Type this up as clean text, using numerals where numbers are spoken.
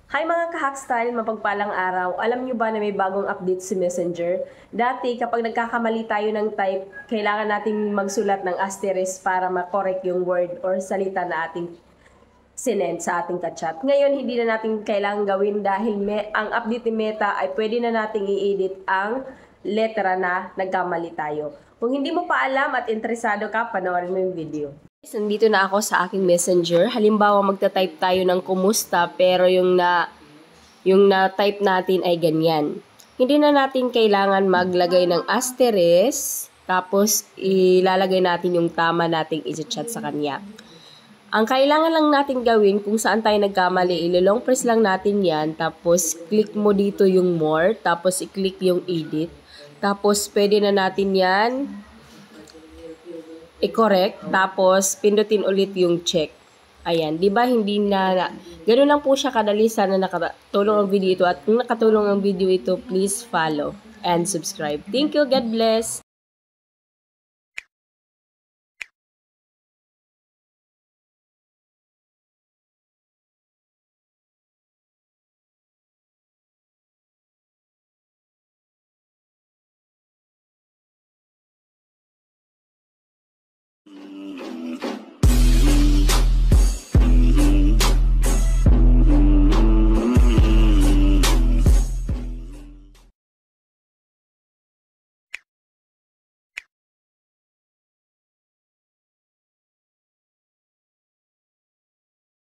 Hi mga ka-Hackstyle, mapagpalang araw. Alam nyo ba na may bagong update si Messenger? Dati, kapag nagkakamali tayo ng type, kailangan nating magsulat ng asterisk para makorek yung word or salita na ating sinend sa ating ka-chat. Ngayon, hindi na natin kailangan gawin dahil ang update ni Meta ay pwede na nating i-edit ang letra na nagkamali tayo. Kung hindi mo pa alam at interesado ka, panoorin mo yung video. Nandito na ako sa aking Messenger. Halimbawa, magta-type tayo ng kumusta pero yung na-type natin ay ganyan. Hindi na natin kailangan maglagay ng asterisk, tapos ilalagay natin yung tama nating i-chat sa kanya. Ang kailangan lang natin gawin kung saan tayo nagkamali, ilolong press lang natin yan, tapos click mo dito yung more, tapos i-click yung edit. Tapos pwede na natin yan i-correct, tapos pindutin ulit yung check. Ayan, 'di ba hindi na ganoon lang po siya kadali. Sana nakatulong ang video ito, at kung nakatulong ang video ito, please follow and subscribe. Thank you, God bless.